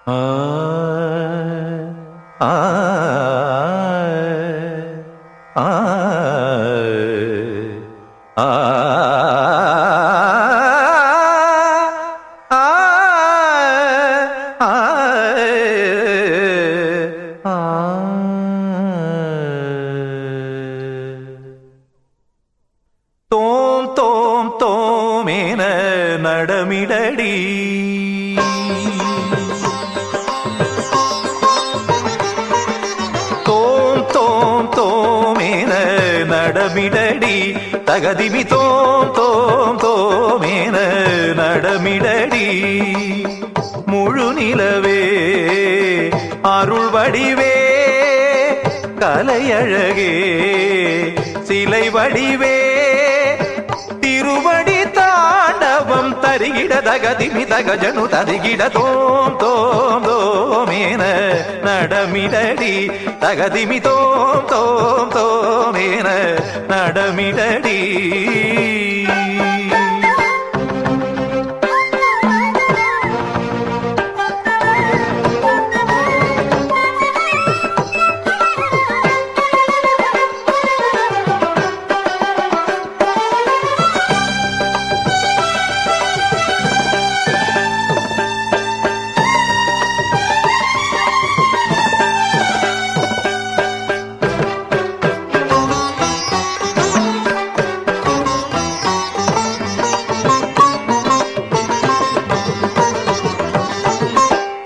ஆ ஆ ஆ ஆ தோம் தோம் தோமேன நடமிடடி தோம் தோம் தோமேன நடமிடடி தகதிமி தோம் தோம் தோமேன நடமிடடி முழு நிலவே அருள் வடிவே கலையழகே சிலை வடிவே திருவடி தாண்டவம் தரிகிட தகதிமி தகஜனு தரிகிட தோம் தோம் தோமேன நடமிடடி தகதிமி தோம் தோம் தோமேன நடமிடடி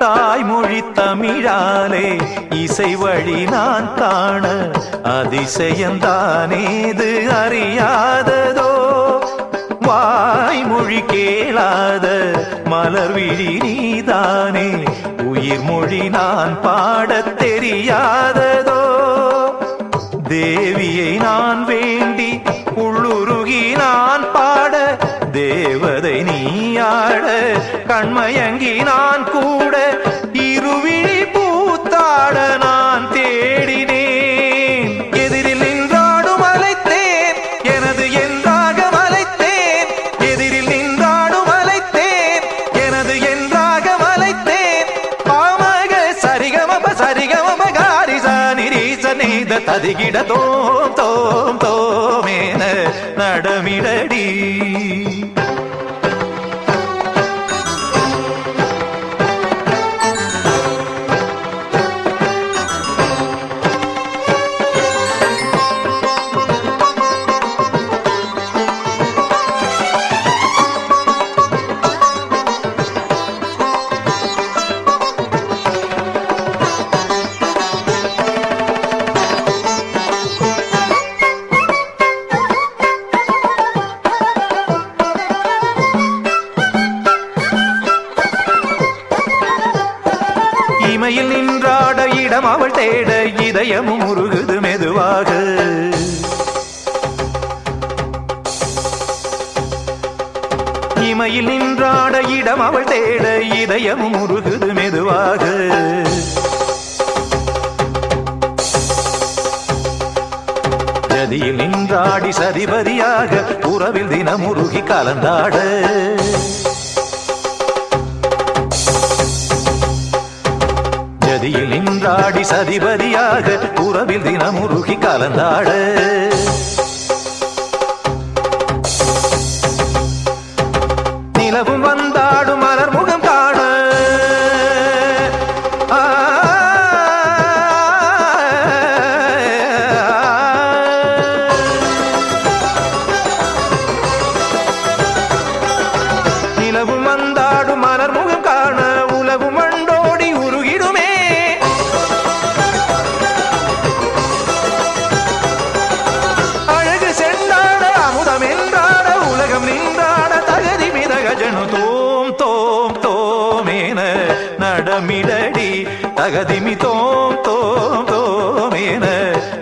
தாய்மொழி தமிழாலே இசை வழி நான் காண அதிசயந்தானேது அறியாததோ வாய்மொழி கேளாத மலர்விழி நீதானே உயிர் மொழி நான் பாடத் தெரியாததோ தேவியை நான் வேண்டி உள்ளுருகி நான் பாட தேவதை நீயாட கண்மயங்கி நான் கூட இருவிழி பூத்தாட நான் தேடினேன் எதிரில் நின்றாடும் அலைத்தேன் எனது என்றாக மலைத்தேன் எதிரில் நின்றாடும் அலைத்தேன் எனது என்றாக மலைத்தேன் பாமக சரிகமப சரிகமப காரிசா நிரீச நீத ததிகிட தோம் தோம் தோமேன நடமிடடி இமையில் நின்றாட இடம் அவள் தேட இதயமும் உருகுது மெதுவாக இமையில் நின்றாட இடம் அவள் தேட இதயமும் உருகுது மெதுவாக ஜதியில் நின்றாடி சரிபதியாக உறவில் தினம் உருகி கலந்தாட ஜதியில் நின்றாடி சதிபதியாக உறவில் தினமுருகி கலந்தாட நிலவும் வந்தாடும் மலர் முகம் காண நிலவும் வந்தாடும் மலர் முகம் காண உலகும் மண்டோடி உருகிடுமே அழகு சென்றாட அமுதம் என்றாட உலகம் நின்றாட தகதி மிதகஜனு தோம் தோம் தோமேன நடமிடடி தகதிமி தோம் தோம் தோமேன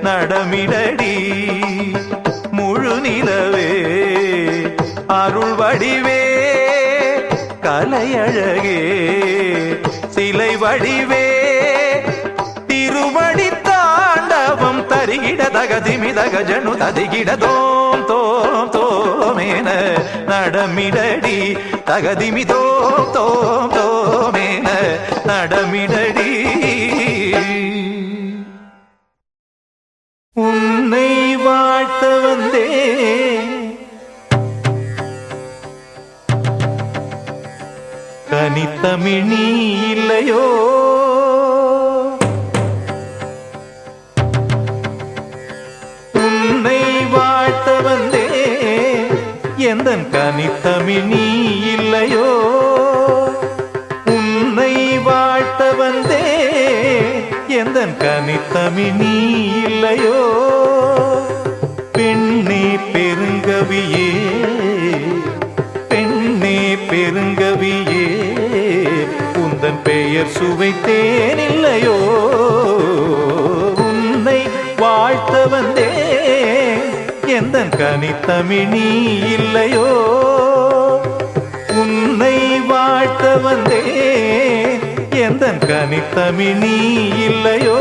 நடமிடடி முழு நிலவே அருள் வடிவே கலையழகே சிலை வடிவே திருவடி தாண்டவம் தரிகிட தகதிமி தகஜனு ததிகிட தோம் தோம் தோமேன நடமிடடி தகதிமி தோம் தோம் தோமேன நடமிடடி உன்னை வாழ்த்த வந்தே கனித்தமிழ் நீ இல்லையோ உன்னை வாழ்த்த வந்தே எந்தன் கனித்தமிழ் நீ இல்லையோ உன்னை வாழ்த்த வந்தே எந்தன் கனித்தமிழ் நீ இல்லையோ பெண்ணே பெருங்கவியே பெண்ணே பெருங்கவியே உந்தன் பெயர் சுவைத்தேன் இல்லையோ உன்னை வாழ்த்த வந்தே எந்தன் கனித்தமிழ் நீ இல்லையோ உன்னை வாழ்த்த வந்தே எந்தன் கனித்தமிழ் நீ இல்லையோ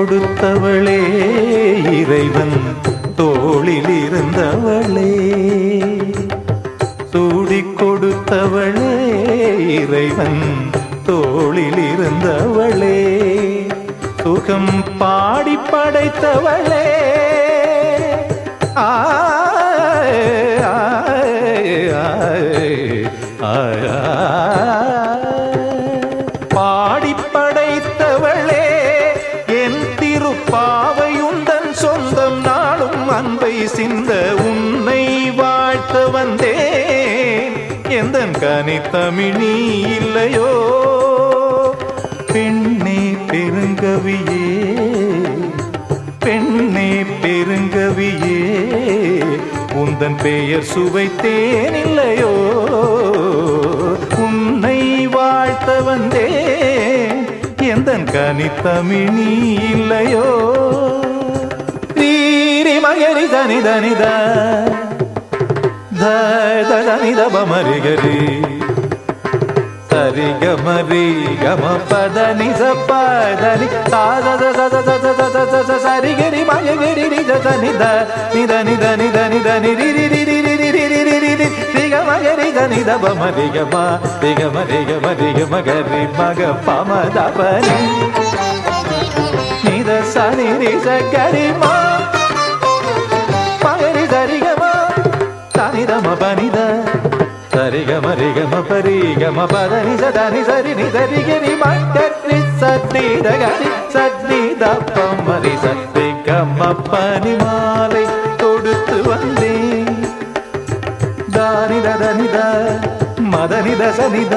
கொடுத்தவளே இறைவன் தோளில் இருந்தவளே சூடிக் கொடுத்தவளே இறைவன் தோளில் இருந்தவளே சுகம் பாடி படைத்தவளே பாடி படைத்தவளே பாவையுந்தன் சொந்தம் நாளும் அன்பை சிந்த உன்னை வாழ்த்த வந்தேன் எந்தன் கனித்தமிழ் நீ இல்லையோ பெண்ணே பெருங்கவியே பெண்ணே பெருங்கவியே உந்தன் பெயர் சுவைத்தேன் இல்லையோ உன்னை வாழ்த்த வந்தேன் எந்தன் கனித்தமிழ் நீ இல்லையோ ரீரி மகரி தனி தனித தனித பமரிகரி சரி கமரி கம பதனி சப்பதனி சரிகரி மகரி நித நித நித நித நித நிரி மகரி தனித பமரி கம ரிகமரி கமரி மகரி மக பமதபனி நித சனி ரிச கரிமா மகரி சரிகமா தனிதம பனித சரிகம ரிகம பரிகம பதனி சதனி சரி நிதரிகரி மகரி சத்னித கரி சத்னித பமரி சத்ரிகம பனி மாலை கொடுத்து வந்தேன் தானித தனித மதனித சனித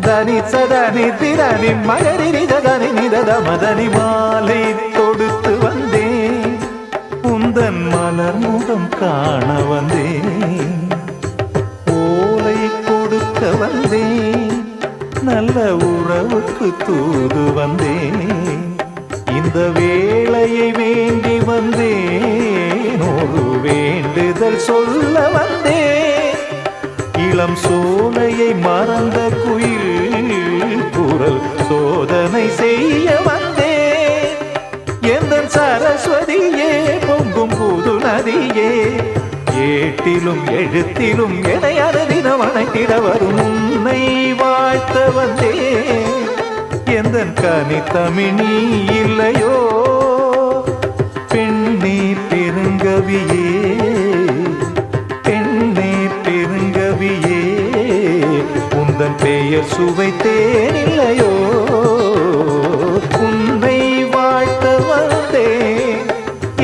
தனி சதனி திரணி மகரி நிதனி நிதத மதனி மாலை கொடுத்து வந்தேன் உந்தன் மலர் முகம் காண வந்தேன் ஓலை கொடுக்க வந்தேன் நல்ல உறவுக்கு தூது வந்தேன் இந்த வேளையை வேண்டி வந்தேன் ஒரு வேண்டுதல் சொல்ல வந்தேன் இளம் சோலையை மறந்த குயில் குரல் சோதனை செய்ய வந்தேன் எந்தன் சரஸ்வதியே பொங்கும் புது நதியே ஏட்டிலும் எழுத்திலும் என்னை அனுதினம் அணைத்திட வரும் உன்னை வாழ்த்த வந்தேன் எந்தன் கனித்தமிழ் நீ இல்லையோ பெண்ணே பெருங்கவியே பெண்ணே பெருங்கவியே உந்தன் பெயர் சுவைத்தேன் இல்லையோ உன்னை வாழ்த்த வந்தேன்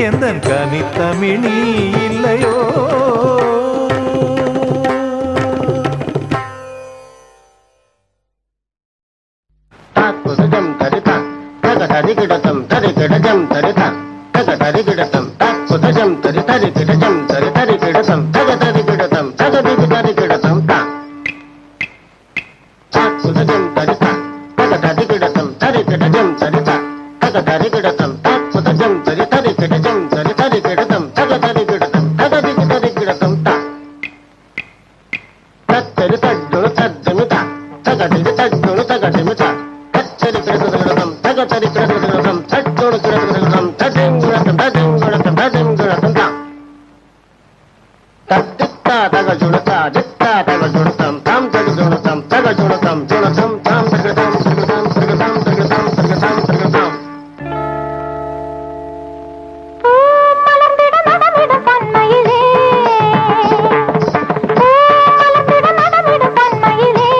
எந்தன் கனித்தமிழ் நீ இல்லையோ ததிகிடத்தம் தரி கிடஜம் தரிதா தக தரி கிடத்தம் தக்குதஜம் தரி தரி கிடஜம் தரி தரி கிடத்தம் தக தரி கிடத்தம் தக திகு தரி கிடத்தம் தக்குதஜம் தரிதா தக தரி கிடத்தம் தரி கிடஜம் தரிதா தக தரி கிடத்தம் தக்குதஜம் தரி தரி கிடஜம் தரி தரி கிடத்தம் தக தரி கிடத்தம் தக திகு தரி கிடத்தம் தத்தரி தஜ்ஜுணு தஜ்ஜமிதா தக திகு தஜ்ஜுணு தக திமிதா தச்சரி கிடத்தம் தக தரி கிடத்தம் தஜ்ஜுணு கிடத்தம் தஜிங்குணத்தம் தஜிங்குணத்தம் தஜிங்குணத்தம் தத்தித்தா தக ஜுணதா ஜித்தா தக ஜுணதம் தாம் தக ஜுணதம் தக ஜுணதம் ஜுணதம் தாம் தகதம் தகதம் தகதம் தகதம் தகதம் தகதம் மலர்ந்திட நடமிட தன்மையிலே மலர்ந்திட நடமிட தன்மையிலே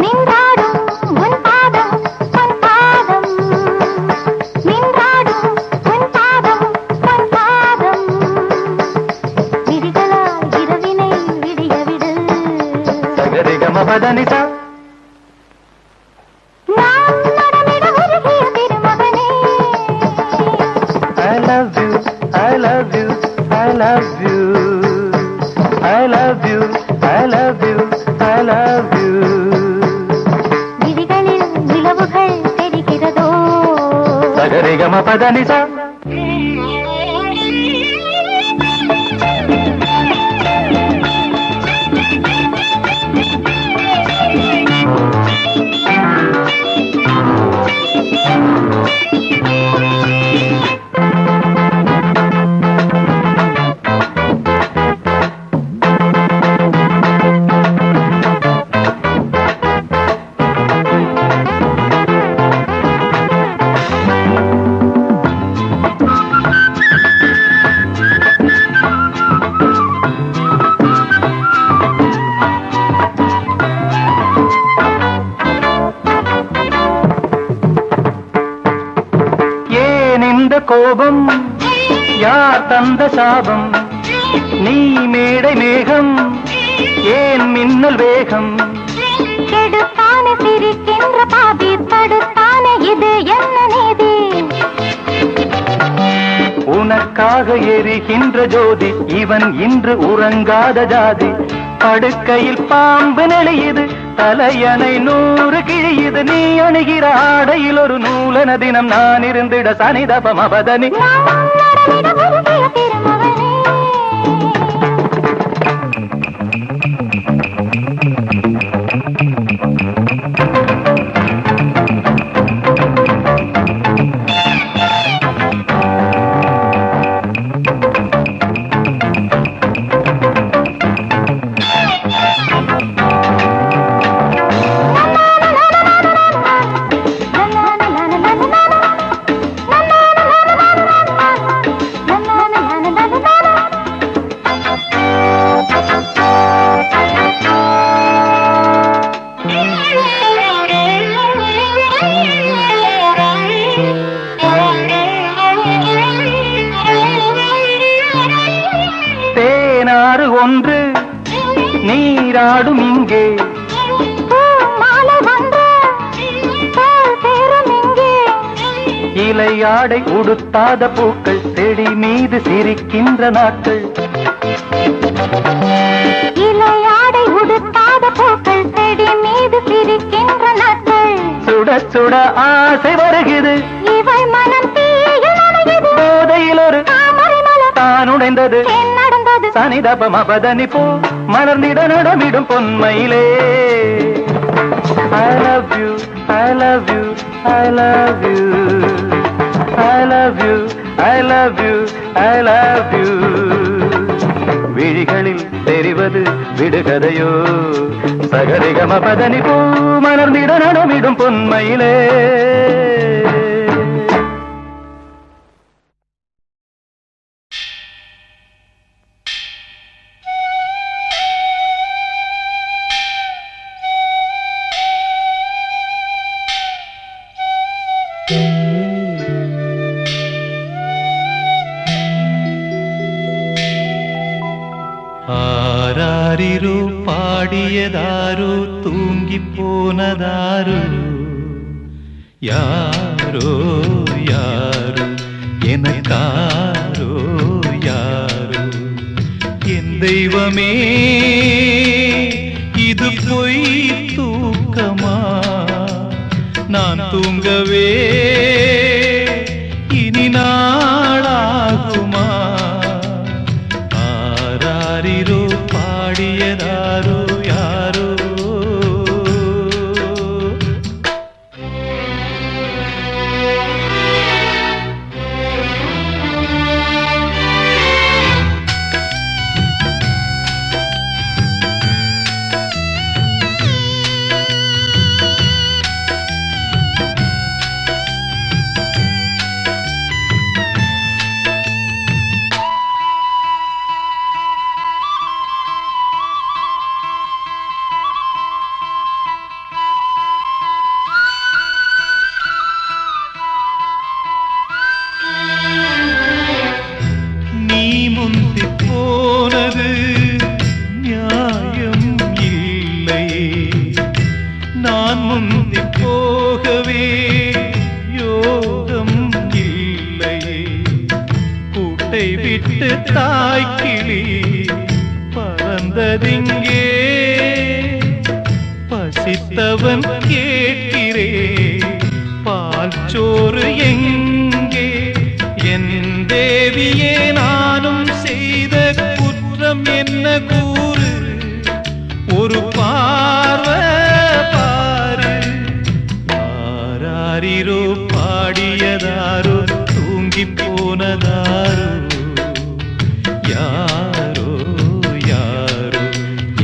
நின்றாடும் உன் பாதம் நின்றாடும் உன் பாதம் விதிகளால் இரவினை விடிய விடு சகரிகமபதனிசா நாம் நடமிட உருகிய திருமகனே I love you, I love you, I love you, I love you, I love you, I love you. விதிகளில் நிலவுகள் தெரிகிறதோ சகரிகமபதனிசா ஏன் இந்த கோபம் யார் தந்த சாபம் நீ மேடை மேகம் ஏன் மின்னல் வேகம் கெடுத்தானே சிரிக்கின்ற பாதி தடுத்தானே இது என்ன நீதி உனக்காக எரிகின்ற ஜோதி இவன் இன்று உறங்காத ஜாதி படுக்கையில் பாம்பு நெளியுது தலையணை 100 கிழியுது நீ அணுகிற ஆடையில் ஒரு நூலன தினம் நான் இருந்திட சனிதபமபதனி நாம் நடமிட உருகிய திருமகனே தேனாறு ஒன்று நீராடும் இங்கே மாலை வந்த தோல் பேரும் இங்கே இலையாடை உடுத்தாத பூக்கள் செடி மீது சிரிக்கின்ற நாட்கள் இலையாடை உடுத்தாத பூக்கள் செடி மீது சிரிக்கின்ற நாட்கள் சுட சுட ஆசை வருகிறது இவள் மனம் தீயில் நனையுது போதையில் ஒரு தாமரை மலர் தான் உடைந்தது ஏன் நடந்தது சனிதபமபதனி போ மலர்ந்திட நடமிடும் பொன்மையிலே I love you, I love you, I love you, I love you, I love you, I love you. விழிகளில் தெரிவது விடுகதையோ சகரிகமபதனி போ மலர்ந்திட நடமிடும் பொன்மையிலே ஆராரிரோ பாடியதாரோ தூங்கி போனதாரோ யாரோ யாரோ யாரோ எனக்காரோ யாரோ என் தெய்வமே இது பொய் தூக்கமா நான் தூங்கவே இனி நாளாகுமா ஆராரிரோ பாடியதாரோ யாரோ முந்தி போனது நியாயம் இல்லை நான் முந்தி போகவே யோகம் இல்லை கூட்டை விட்டு தாய்க்கிளி பறந்ததிங்கே பசித்தவன் கேட்கிறே பால் சோறு எங்கே என் தேவியே நானும் செய்த குற்றம் என்ன கூறு ஒரு பார்வை பாரு ஆராரிரோ பாடியதாரோ தூங்கி போனதாரோ யாரோ யாரோ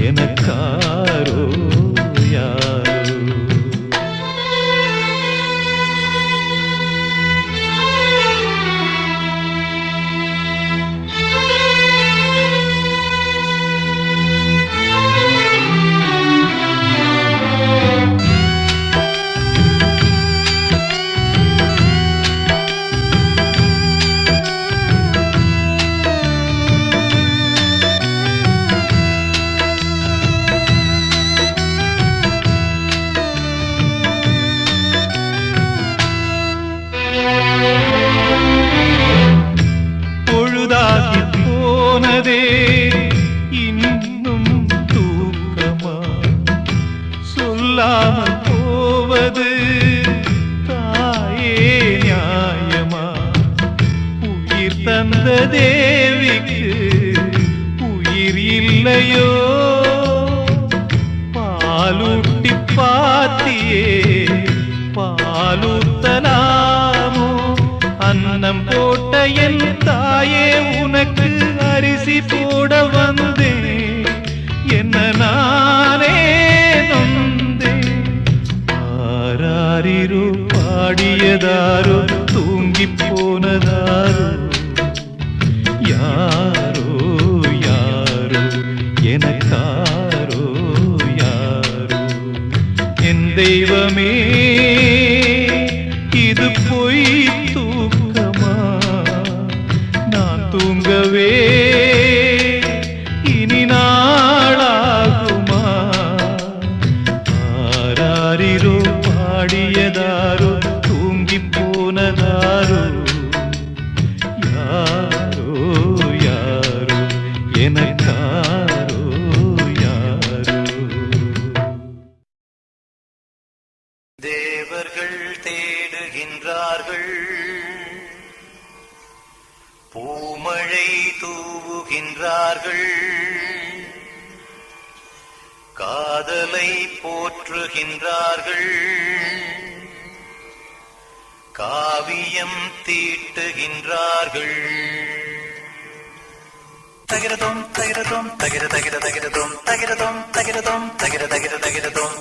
எனக்காரோ யாரோ பொழுதாகி போனதே இன்னும் தூக்கமா சொல்லாமல் போவது தாயே நியாயமா உயிர் தந்த தேவிக்கு உயிர் இல்லையோ பாலூட்டி பாத்தியே பாலூத்தலாமோ அன்னம் போட்ட என் தாயே உனக்கு அரிசி போட வந்தேன் என்ன நானே நொந்தேன் ஆராரிரோ பாடியதாரோ தூங்கி போனதாரோ யாரோ யாரோ எனக்காரோ யாரோ என் தெய்வமே இது பொய் தூக்கமா நான் தூங்கவே இனி நாளாகுமா ஆராரிரோ பாடியதாரோ தூங்கி போனதாரோ யாரோ யாரோ எனக்காரோ யாரோ தேவர்கள் தேடுகின்றார்கள் பூமழை தூவுகின்றார்கள் காதலை போற்றுகின்றார்கள் காவியம் தீட்டுகின்றார்கள் தகிரதோம் தகிரதோம் தகிர தகிர தகிரதோம் தகிரதோம் தகிரதோம் தகிர தகிர தகிரதோம்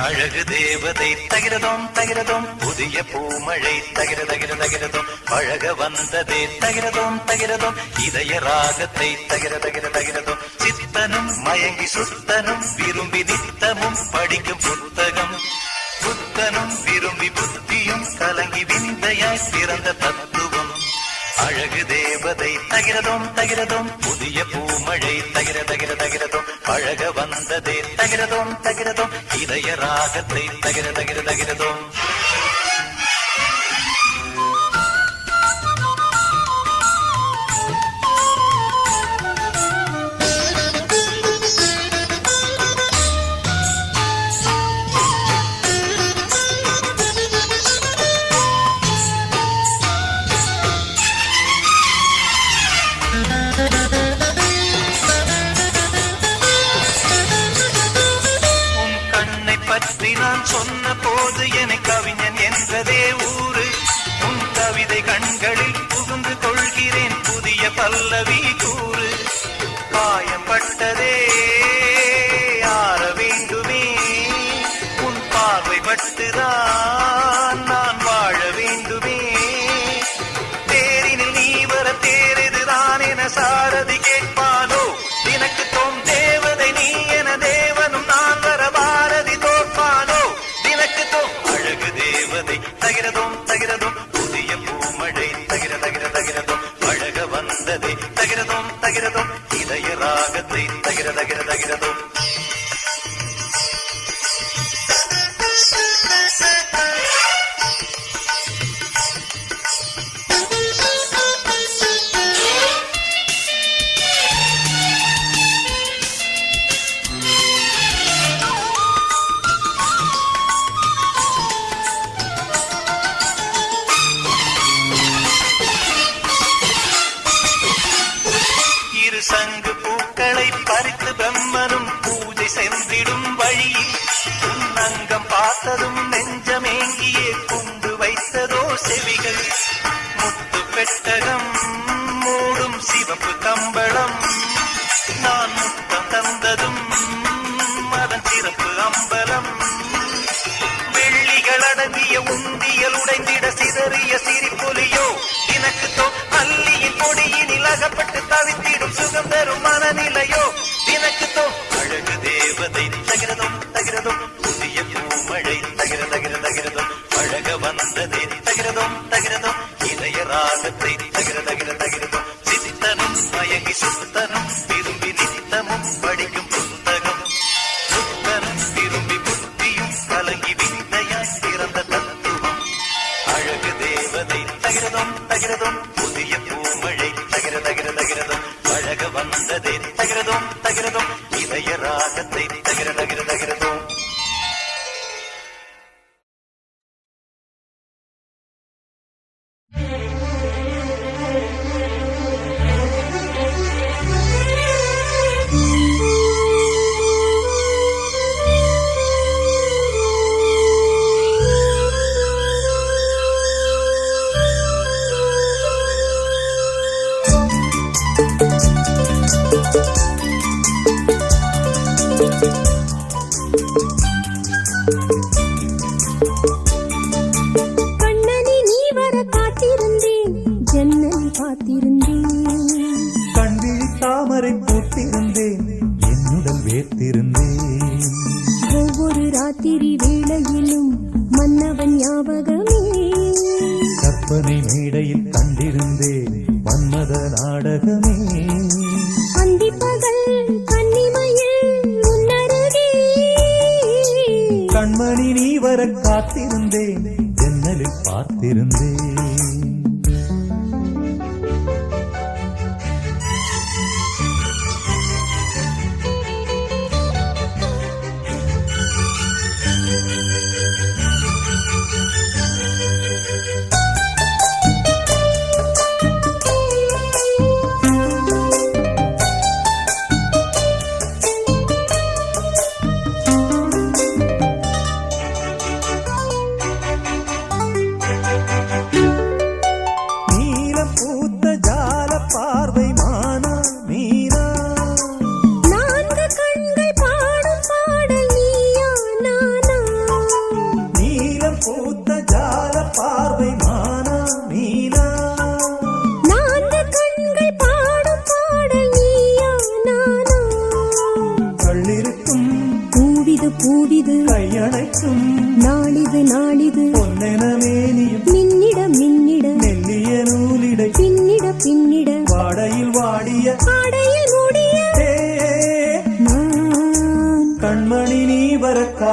அழகு தேவதை தகிரதோம் தகிரதோம் புதிய பூமழை தகிர தகிர தகிரதோம் அழக வந்ததே தகிரதோம் தகிரதோம் இதய ராகத்தை தகிர தகிர தகிரதோம் சித்தனும் மயங்கி சுத்தனும் விரும்பி நித்தமும் படிக்கும் புத்தகம் புத்தனும் விரும்பி புத்தியும் கலங்கி விந்தையாய் பிறந்த தத்துவம் அழகு தேவதை தகிரதோம் தகிரதோம் புதிய பூமழை தகிர தகிர தகிரதோம் பழக வந்ததே தகிரதோம் தகிரதோம் இதய ராகத்தை தகிர தகிர தகிரதோம் நான் சொன்ன போது என கவிஞன் என்றதே ஊரு உன் கவிதை கண்களில் புகுந்து கொள்கிறேன் புதிய பல்லவி கூறு காயப்பட்டதே ஆற வேண்டுமே உன் பார்வை பட்டுதான் நான் வாழ வேண்டுமே தேரினில் நீ வர தேரெதுதான் என சாரதி கேட்பானோ எனக்கு தோம் தேவதை நீ என தேவனும் நான் வர பாரதி தோற்பானோ எனக்கு தோம் அழகு தேவதை தகிரதோம் தகிரதோம் புதிய பூமழை தகிர தகிர தகிரதோம் பழக வந்ததே தகிரதோம் தகிரதோம் இதய ராகத்தை தகிர தகிர தகிரதோம் சங்கு பூக்களை பறித்து பிரம்மனும் பூஜை சென்றிடும் வழியில் உன்னங்கம் பார்த்ததும் நெஞ்சமேங்கியே கொண்டு வைத்ததோ செவிகள் முத்து பெட்டகம் மூடும் சிவப்பு கம்பளம் நான் முத்தம் தந்ததும் அதன் சிறப்பு அம்பலம் வெள்ளிகள் அடங்கிய உந்தியல் உடைந்திட சிதறிய சிரிப்பொலியோ எனக்கு தோ அல்லியின் பொடியினில் அகப்பட்டு தவித்திடும் சுகம் தரும் மனநிலையோ எனக்கு தோ அழகு தேவதை தகிரதோம் தகிரதோம் புதிய பூமழை தகிர தகிர தகிரதோம் பழக வந்ததே தகிரதோம் தகிரதோம் இதய ராகத்தை தகிர தகிர தகிரதோம் சித்தனும் மயங்கி சுத்தனும் விரும்பி நித்தமும் படிக்கும் புத்தகம் புத்தனும் விரும்பி புத்தியும் கலங்கி விந்தையாய் பிறந்த தத்துவம் அழகு தேவதை தகிரதோம் தகிரதோம் புதிய பூமழை தகிர தகிர தகிரதோம் பழக வந்ததே தகிரதோம் தகிரதோம் இதய ராகத்தை தகிர தகிர தகிரதோம் கண்ணனி நீ வர காத்திருந்தேன் ஜன்னல் பார்த்திருந்தேன் கண்விழி தாமரை பூத்திருந்தேன் என்னுடன் வேர்த்திருந்தேன் ஒவ்வொரு ராத்திரி வேளையிலும் மன்னவன் ஞாபகமே கற்பனை மேடையில் கண்டிருந்தேன் மன்மத நாடகமே அந்திப்பகல் கன்னிமையில் உன்னருகே கண்மணி நீ வர காத்திருந்தேன் ஜன்னலில் பார்த்திருந்தேன்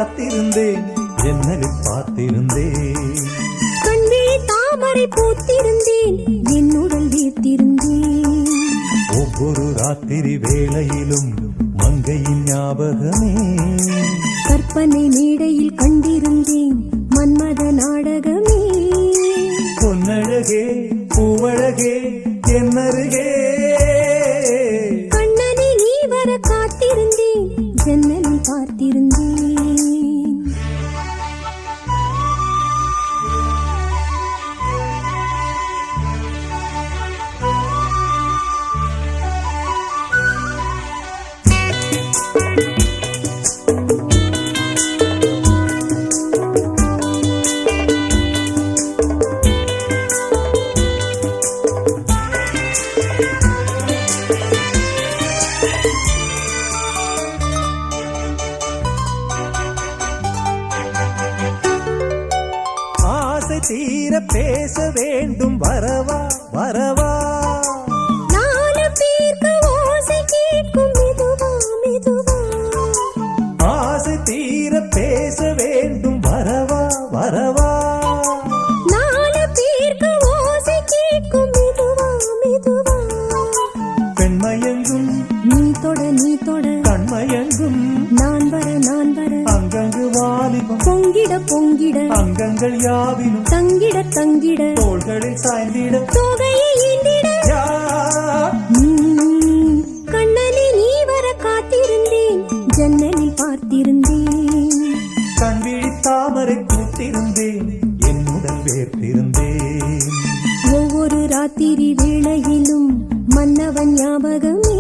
காத்திருந்தேன் ஜன்னலில் பார்த்திருந்தேன் கண்விழி தாமரை பூத்திருந்தேன் என்னுடன் வீர்த்திருந்தேன் ஒவ்வொரு ராத்திரி வேளையிலும் மங்கையின் ஞாபகமே கற்பனை மேடையில் கண்டிருந்தேன் மன்மத நாடகமே பொன்னழகே பூவழகே என்னருகே கண்ணனை நீ வர காத்திருந்தேன் ஜன்னலில் பார்த்திருந்தேன் ஆசை தீர பேச வேண்டும் வரவா வரவா நாலு பேருக்கு ஓசை கேட்கும் மெதுவா மெதுவா ஆசை தீர பேச வேண்டும் வரவா வரவா நாலு பேருக்கு ஓசை கேட்கும் மெதுவா மெதுவா பெண்மயங்கும் நீ தொட கண்மயங்கும் நான் வர அங்கங்கு வாலிபம் பொங்கிட பொங்கிட அங்கங்கள் யாவினும் தங்கிட தங்கிட தோள்களில் சாய்ந்திட தொகையை ஈண்டிட யா கண்ணனை நீ வர காத்திருந்தேன் ஜன்னலில் பார்த்திருந்தேன் கண்விழி தாமரை கூட்டிருந்தேன் என்னுடன் வேர்த்திருந்தேன் ஒவ்வொரு ராத்திரி வேளையிலும் மன்னவன் ஞாபகமே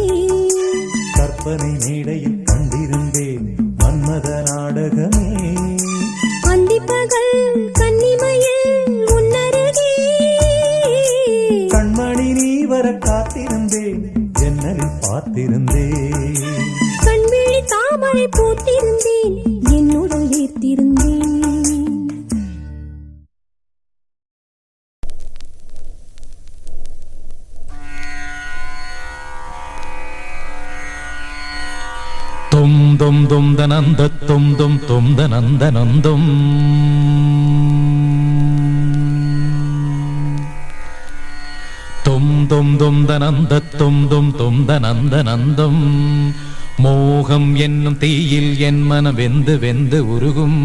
கற்பனை மேடையில் கண்டிருந்தேன் மன்மத நாடகமே அந்திப்பகல் கன்னிமையில் உன்னருகே கண்மணி நீ வர காத்திருந்தேன் ஜன்னலில் பார்த்திருந்தேன் கண்விழி தாமரை பூத்திருந்தேன் என்னுடன் வீர்த்திருந்தேன் தும் தும் தும் தனந்த தும் தும் தும் தனந்த நந்தும் தும் தும் தும் தனந்த தும் தும் தும் தனந்த நந்தும் மோகம் என்னும் தீயில் என் மனம் வெந்து வெந்து உருகும்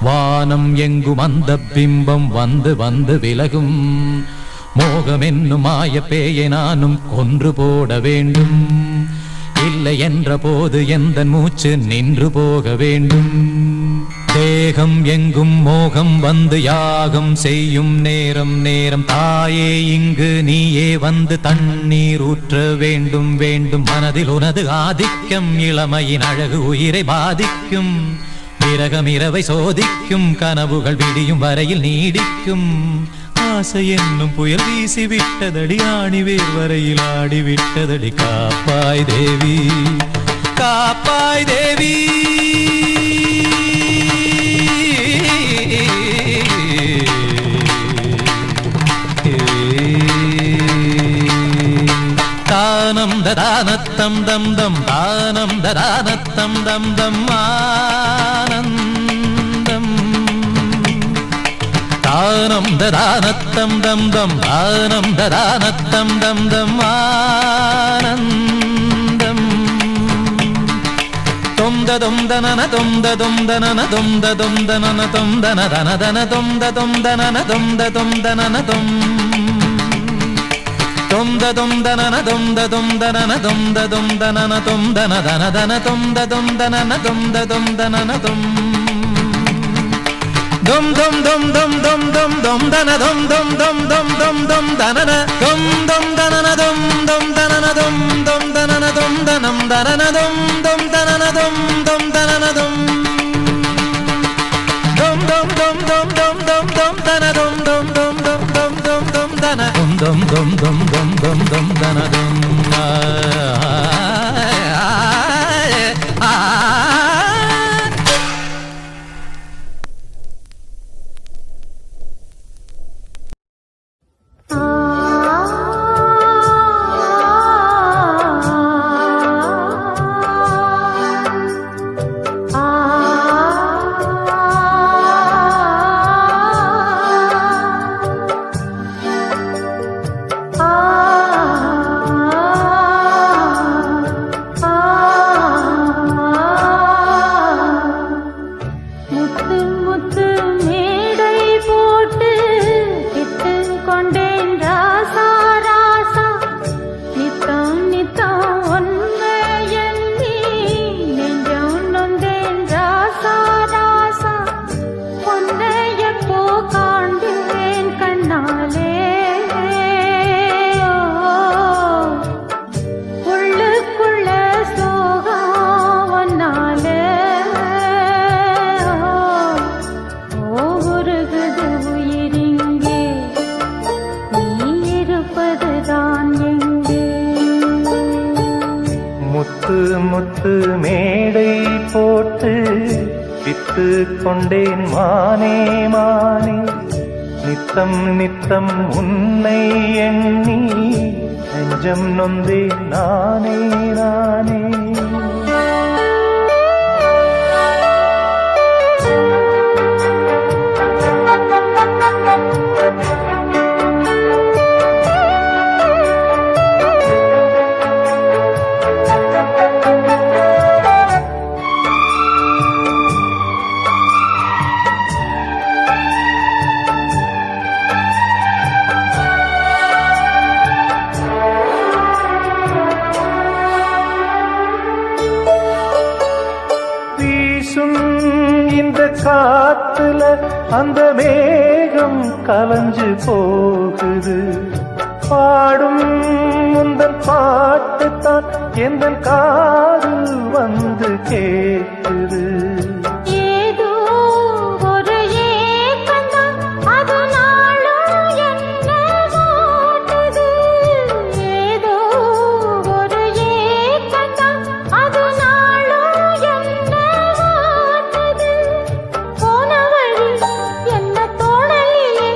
வானம் எங்கும் அந்த பிம்பம் வந்து வந்து விலகும் மோகம் என்னும் மாய பேயை நானும் கொன்று போட வேண்டும் இல்லை என்ற போது எந்த மூச்சு நின்று போக வேண்டும் தேகம் எங்கும் மோகம் வந்து யாகம் செய்யும் நேரம் நேரம் தாயே இங்கு நீயே வந்து தண்ணீர் ஊற்ற வேண்டும் வேண்டும் மனதில் உனது ஆதிக்கம் இளமையின் அழகு உயிரை பாதிக்கும் விரகம் இரவை சோதிக்கும் கனவுகள் விடியும் வரையில் நீடிக்கும் ஆசை என்னும் புயல் வீசி விட்டதடி ஆணி வேர் வரையில் ஆடி விட்டதடி காப்பாய் தேவி காப்பாய் தேவி தானம் ததானத்தம் தம் தம் தானம் ததானத்தம் தம் தம் ஆனந்தம் தானம் ததானத்தம் தம் தம் தானம் ததானத்தம் தம் தம் ஆனந்தம் தொம் தனன தொம் தனன தொம் தனன தொம் தன தன தன தொம் தனன தொம் தனன தொம் தனன தொம் தனன தொம் தனன தொம் தன தன தன தொம் தனன தொம் தனன தொம் dum dum dum dum dum dum dum dana dum dum dum dum dum dum danana dum dum danana dum dum danana dum dum danana dum danam danana dum dum danana dum dum danana dum dum dum dum dum dum dum dum dana dum dum dum dum dum dum dum dana dum dum dum dum dum dum dum dana dum ஆ முத்து முத்து மேடை போட்டு with கொண்டேன் மானே மானே நித்தம் நித்தம் உன்னை எண்ணி நெஞ்சம் நொந்தேன் நானே நானே இந்த காத்துல அந்த மேகம் கலஞ்சு போகுது பாடும் முந்தன் பாட்டுத்தான் எந்த காதில் வந்து கேட்குது ஏதோ ஒரு ஏக்கந்தான் அது நாளும் என்ன வாட்டுது ஏதோ ஒரு ஏக்கந்தான் அது நாளும் என்ன வாட்டுது போன வழி என்ன தோணலிலே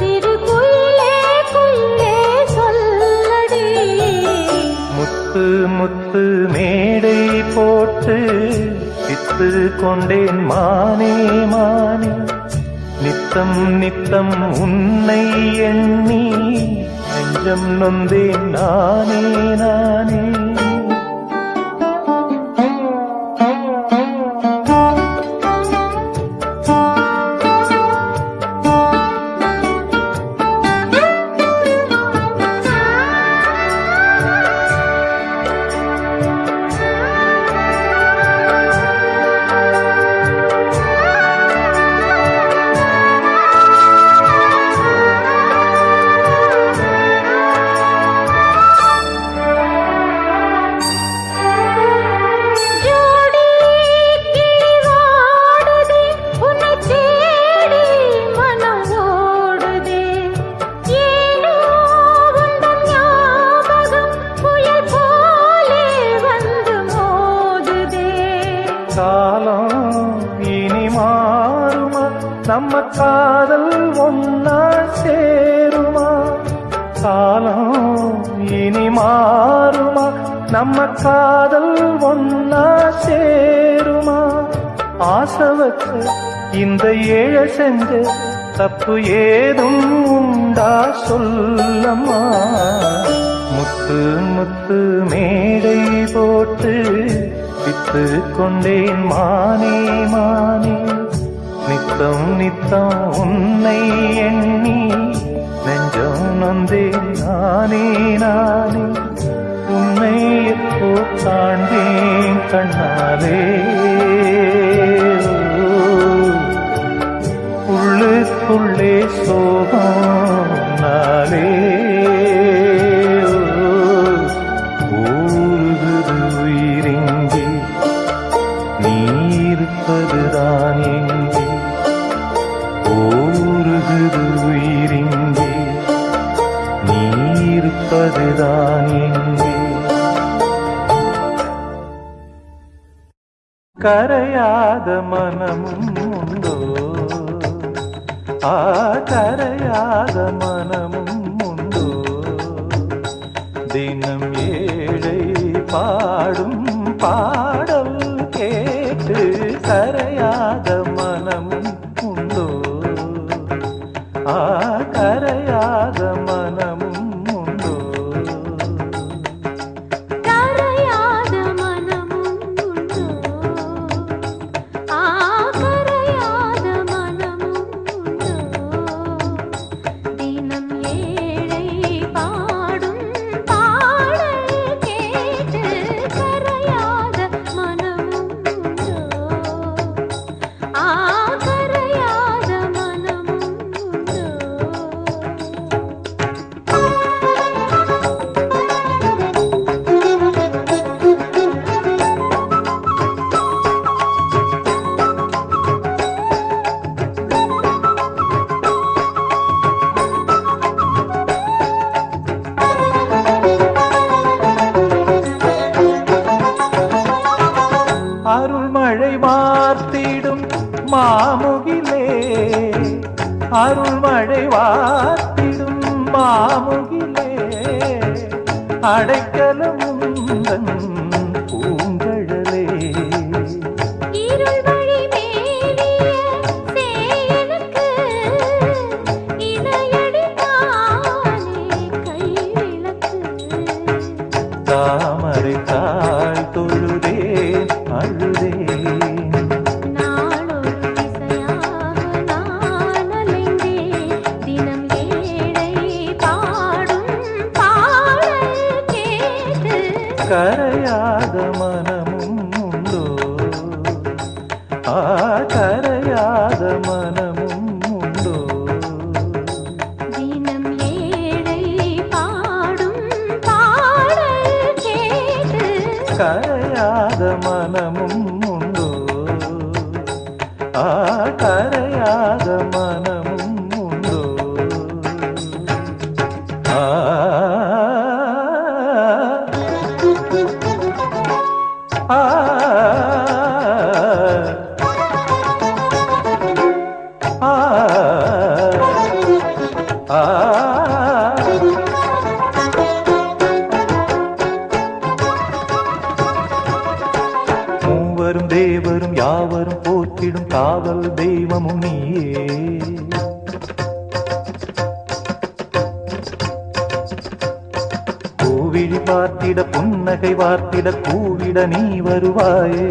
சிறு குயிலே குயிலே சொல்லடி முத்து முத்து மேடை போட்டு வித்து கொண்டேன் மானே மானே நித்தம் நித்தம் உன்னை எண்ணி நெஞ்சம் நொந்தேன் நானே நானே காலம் இனி மாறுமா நம்ம காதல் ஒன்னா சேருமா காலம் இனி மாறுமா நம்ம காதல் ஒன்னா சேருமா ஆசை வச்ச இந்த ஏழை செஞ்ச தப்பு ஏதும் உண்டா சொல்லம்மா முத்து முத்து மேடை போட்டு வித்து கொண்டேன் மானே மானே நித்தம் நித்தம் உன்னை எண்ணி நெஞ்சம் நொந்தேன் நானே நானே உன்னை எப்போ காண்பேன் கண்ணாலே உள்ளுக்குள்ளே சோகம் நாளே ஊருகுது உயிரிங்கே நீ இருப்பதுதான் எங்கே ஊருகுது உயிரிங்கே நீ இருப்பதுதான் எங்கே கரையாத மனமும் உண்டோ கரையாத மனமும் உண்டோ தினம் ஏழை பாடும் பாடல் கேட்டு கரையாத மனமும் உண்டோ கரையாத மனமும் உண்டோ கரையாத மனமும் உண்டோ கரையாத மனமும் உண்டோ தினம் ஏழை பாடும் பாடல் கேட்டு கரையாத மனமும் உண்டோ அருள் மழை வாத்திடும் மாமுகிலே அடைக்கலம் உந்தன் பூங்கழலே இருள் வழி மேவிய சேயனுக்கு இணையடி தானே கைவிளக்கு. தாமரை தாழ் தொழுதேன் அழுதேன் நாளொரு திசையாக நான் அலைந்தேன். தினம் ஏழை பாடும் பாடல் கேட்டு கரையாத மனமும் உண்டோ கரையாத மனமும் உண்டோ தினம் ஏழை பாடும் பாடல் கேட்டு கரையாத மனமும் உண்டோ கரையாத மனமும் உண்டோ மூவரும் தேவரும் யாவரும் போற்றிடும் காவல் தெய்வமும் நீயே கோவிழி பார்த்திட புன்னகை வார்த்திட கூவிட நீ வருவாயே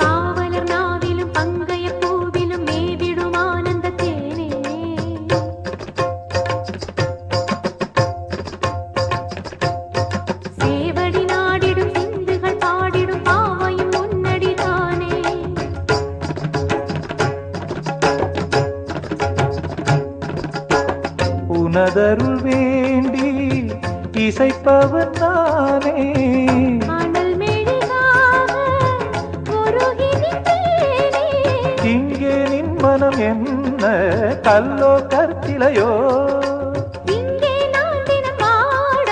காவலர் நாவிலும் பங்கைய பூவிலும் மேவிடும் ஆனந்த தேனே. சேவடி நாடிடும் சிந்துகள் பாடிடும் பாவையும் முன்னடிதானே. உனதருள் வேண்டி இசைப்பவன் நானே அனல் மெழுகாக உருகி நின்றேனே. இங்கே நின் மனம் என்ன கல்லோ கற்சிலையோ இங்கே நான் தினம் பாட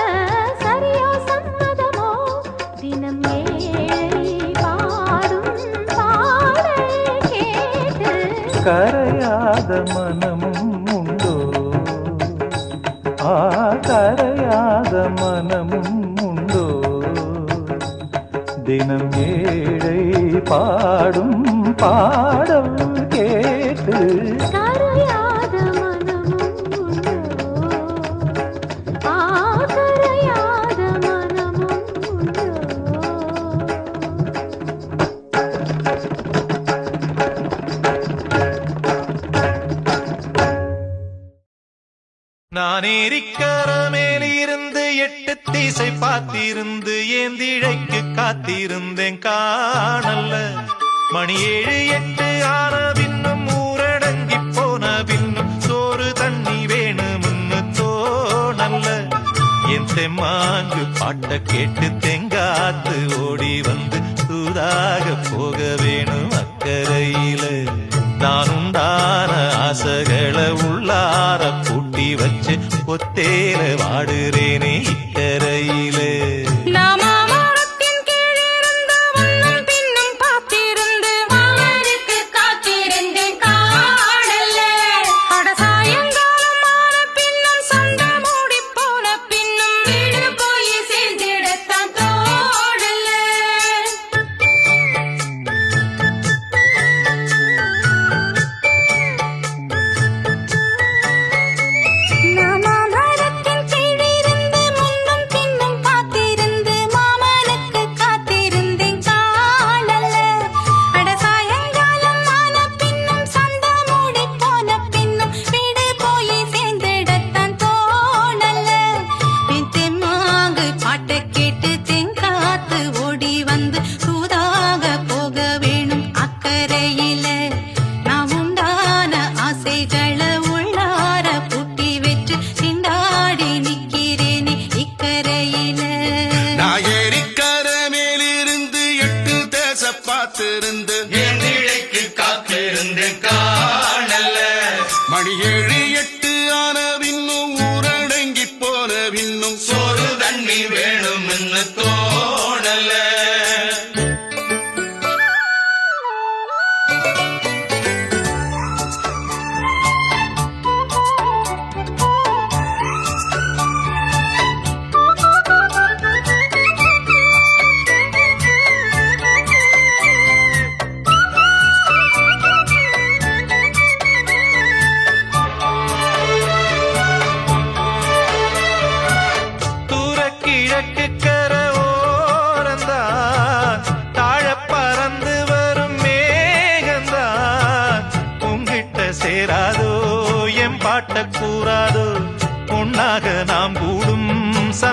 சரியோ சம்மதமோ. தினம் ஏழை பாடும் பாடல் கேட்டு கரையாத மனமும் உண்டோ கரையாத மனமும் உண்டோ தினம் ஏழை பாடும் பாடல் கேட்டு கரையாத மனமும் உண்டோ. கரையாத மனமும் உண்டோ. நான் ஏரிக்கரமேலிருந்து 8 திசை பார்த்திருந்து ஏந்திழைக்கு காத்திருந்தேன் காணல்ல மணி 7 8 ஆன பின்னும் ஊரடங்கி போன பின்னும் சோறு தண்ணி வேணும்னு தோணல்ல என் தெம்மாங்கு பாட்ட கேட்டு தெங்காத்து ஓடி வந்து தூதாக போக வேணும் அக்கறையில நான் உண்டான ஆசைகளை உள்ளார பூட்டி வச்சு கொத்தேல வாடுறேனே இக்கரையிலே நாமாமரத்தின் கீழிருந்து முன்ன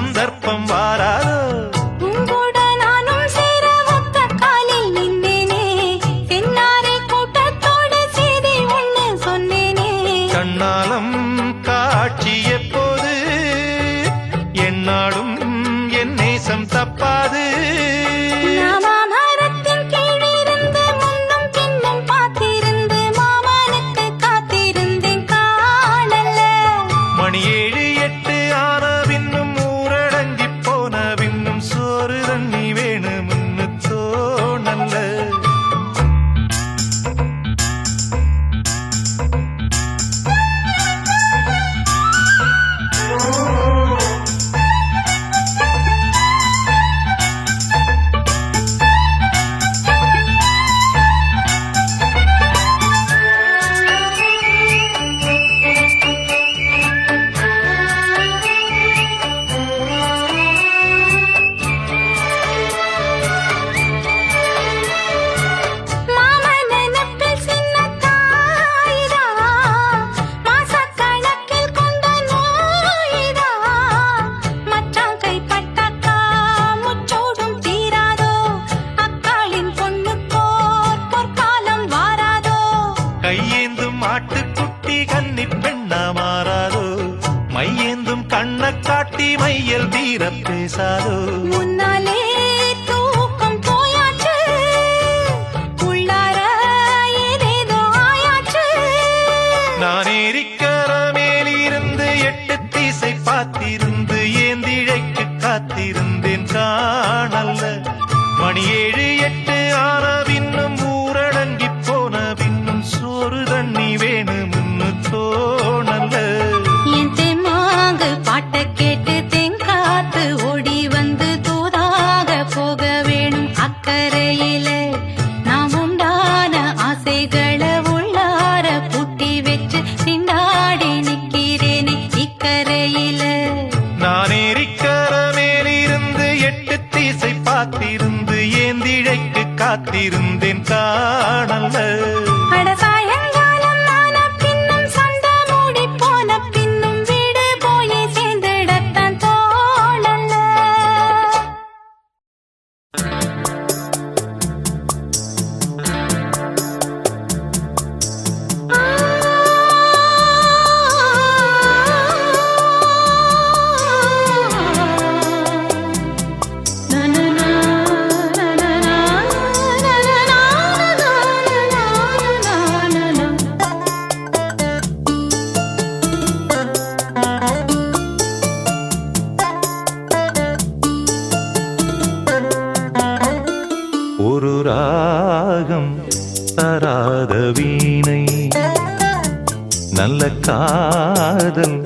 சந்தர்ப்பம் வாராதோ உங்கூட நானும் சேர ஒத்த காலில் நின்றேனே தென்னாரை கூட்டத்தோடு செய்தி ஒண்ணு சொன்னேனே கண்ணாலம் காட்சி எப்போது என்னாடும் என் நேசம் தப்பாது மரத்தின் கீழிருந்து முன்னும் பின்னும் பார்த்திருந்து மாமனுக்கு காத்திருந்தேன் காணல மணி 7 8 ஆன பின்னும் ஊரடங்கி போன பின்னும் சோறு தண்ணி வேணும்னு தோணல்ல மாமனப்பில் சின்ன தாயிதா மாசக்கணக்கில் கொண்ட நோயிதா மச்சான் கைப்பட்டாக்கா முச்சோடும் தீராதோ அக்காளின் பொண்ணுக்கோர் பொற்காலம் வாராதோ கையேந்தும் ஆட்டுக்குட்டி கன்னி பெண்ணா மாறாதோ மையேந்தும் கண்ண காட்டி மையல் தீர பேசாதோ முன்னாலே தூக்கம் போயாச்சு உள்ளார ஏதேதோ ஆயாச்சு நான் ஏரிக்கர மேலிருந்து 8 திசை பார்த்திருந்து ஏந்திழைக்கு காத்திருந்தேன் காணல்ல மணி 7 8 ஆன பின்னும் ஊரடங்கி போன பின்னும் சோறு தண்ணி வேணும்னு தோணல்ல என் தெம்மாங்கு பாட்ட கேட்டு தென்காத்து ஓடி வந்து தூதாக போக வேணும் அக்கறையில நாம் உண்டான ஆசைகளை உள்ளார பூட்டி வச்சு திண்டாடி நிக்கிறேனே இக்கரையில நான் ஏரிக்கர மேலிருந்து 8 திசை பார்த்திருந்து ஏந்திழைக்கு காத்திருந்தேன் காணல்ல அட சாயங்காலம் ஆன பின்னும் சண்டை மூடி போன பின்னும் வீடு போய் சேர்ந்திடத்தான் தோணல ஒரு ராகம் தராத வீணை நல்ல காதல்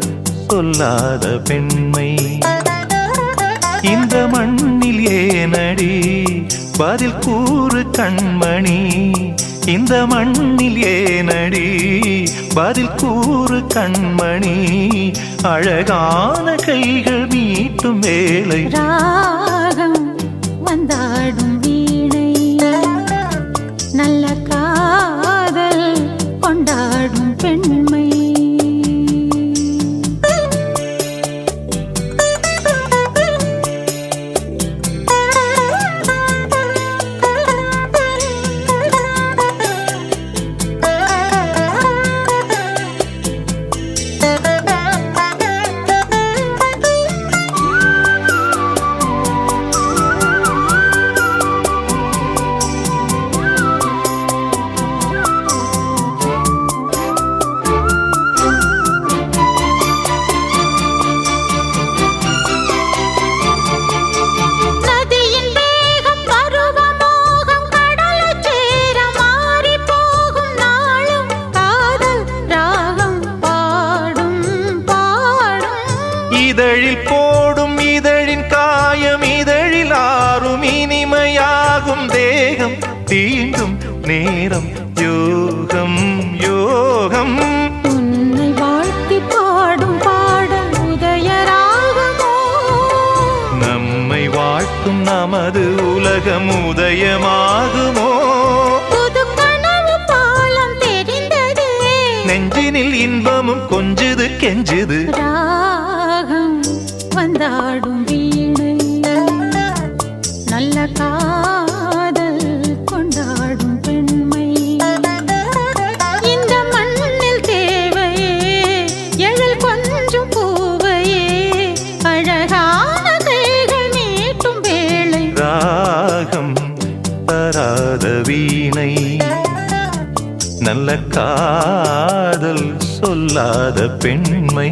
சொல்லாத பெண்மை இந்த மண்ணில் ஏனடி பதில் கூறு கண்மணி இந்த மண்ணில் ஏனடி பதில் கூறு கண்மணி அழகான கைகள் மீட்டும் வேலை ராகம் வந்தாடும் வீணை நல்ல காதல் கொண்டாடும் பெண்மை இதழில் போடும் இதழின் காயம் இதழில் ஆறும் இனிமையாகும் தேகம் தீண்டும் நேரம் யோகம் யோகம் உன்னை வாழ்த்தி பாடும் பாடல் உதயராகமோ நம்மை வாழ்த்தும் நமது உலகம் உதயமாகுமோ புது கனவு பாலம் தெரிந்தது நெஞ்சினில் இன்பமும் கொஞ்சுது கெஞ்சுது ராகம் வந்தாடும் நல்ல காதல் சொல்லாத பெண்மை.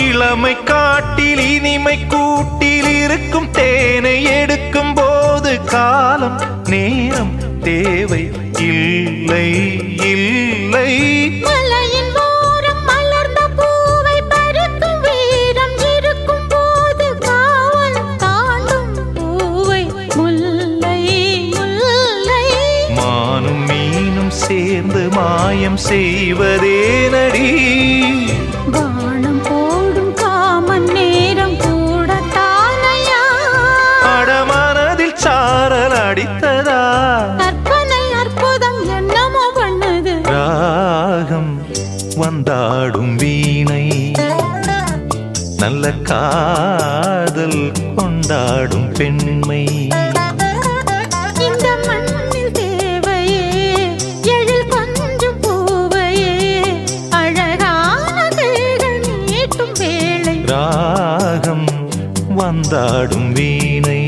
இளமை காட்டில் இனிமை கூட்டில் இருக்கும் தேனை எடுக்கும் போது காலம் நேரம் தேவை இல்லை இல்லை. மலையின் ஓரம் மலர்ந்த பூவை பறிக்கும் வீரம் இருக்கும் போது காவல் தாண்டும் பூவை முல்லை முல்லை. மானும் மீனும் சேர்ந்து மாயம் செய்வதே நடி. வானம் போடும் காமன் நேரம் கூட தானையா அடமனதில் சாரல் அடித்ததா கற்பனை அற்புதம் என்னமோ பண்ணுது. ராகம் வந்தாடும் வீணை நல்ல காதல் கொண்டாடும் பெண்மை. இந்த மண்ணில் தேவையே எழில் கொஞ்சம் பூவையே அழகான கைகள் நீட்டும் வேளை. ராகம் வந்தாடும் வீணை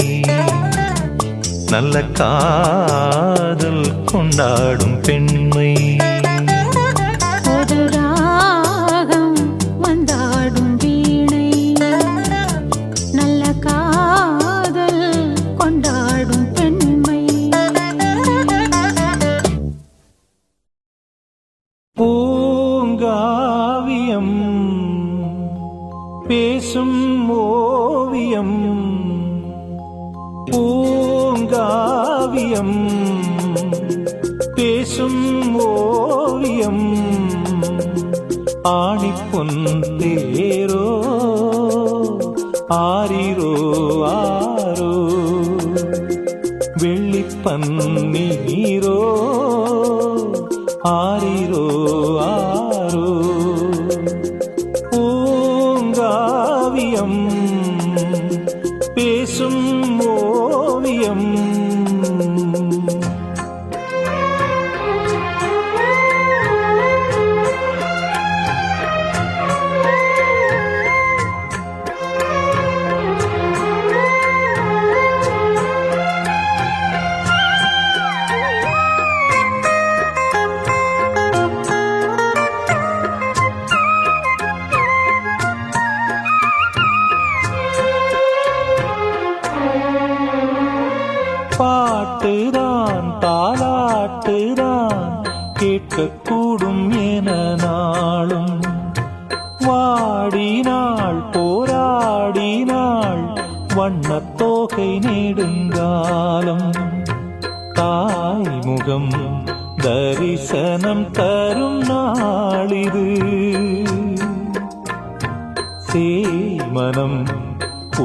நல்ல காதல் கொண்டாடும் பெண்மை. ஒரு ராகம் வந்தாடும் வீணை நல்ல காதல் கொண்டாடும் பெண்மை. பூங்காவியம் பேசும் ஓவியம். பூங்காவியம் பேசும் ஓவியம். ஆணிப்பொன் தேரோ ஆரிரோ ஆரோ வெள்ளிப்பன்னீரோ ஆரிரோ ஆரோ. பூங்காவியம் பேசும் ஓவியம். பாட்டுதான் தாலாட்டுதான் கேட்கக்கூடும் என நாளும் வாடினாள் போராடினாள் வண்ணத்தோகை நெடுங்காலம். தாய்முகம் தரிசனம் தரும் நாளிது சேமனம்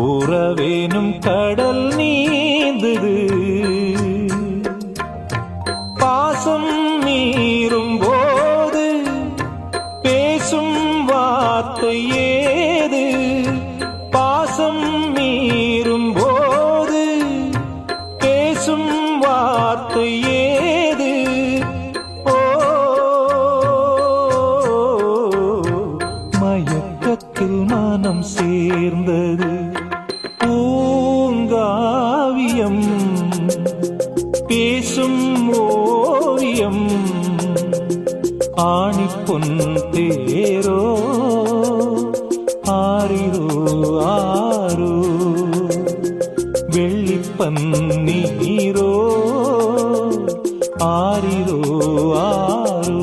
உறவேனும் கடல் நீந்தது. பாசம் மீறும் போது பேசும் வார்த்தை ஏது. பாசம் மீறும் போது பேசும் வார்த்தை ஏது. ஓ மயக்கத்தில் மனம் சேர்ந்தது. பூங்காவியம் பேசும் ஓவியம். ஆணிப்பொன் தேரோ ஆரிரோ ஆரோ வெள்ளிப்பன்னீரோ ஆரிரோ ஆரோ.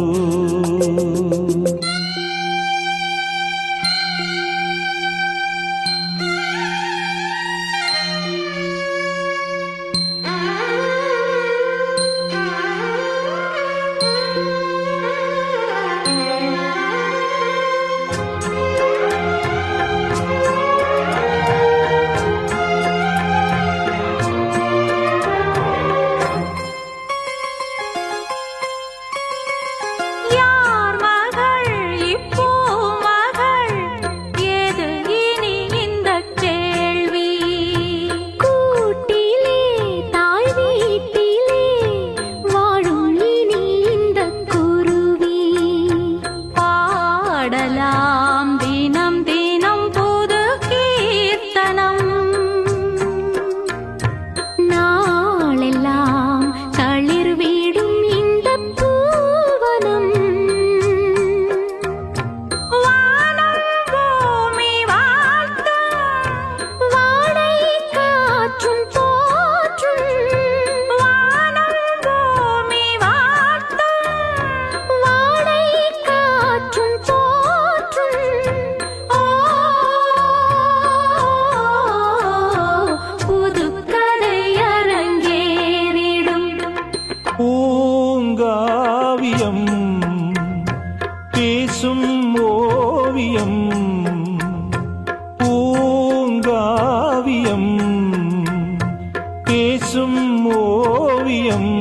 பேசும் ஓவியம்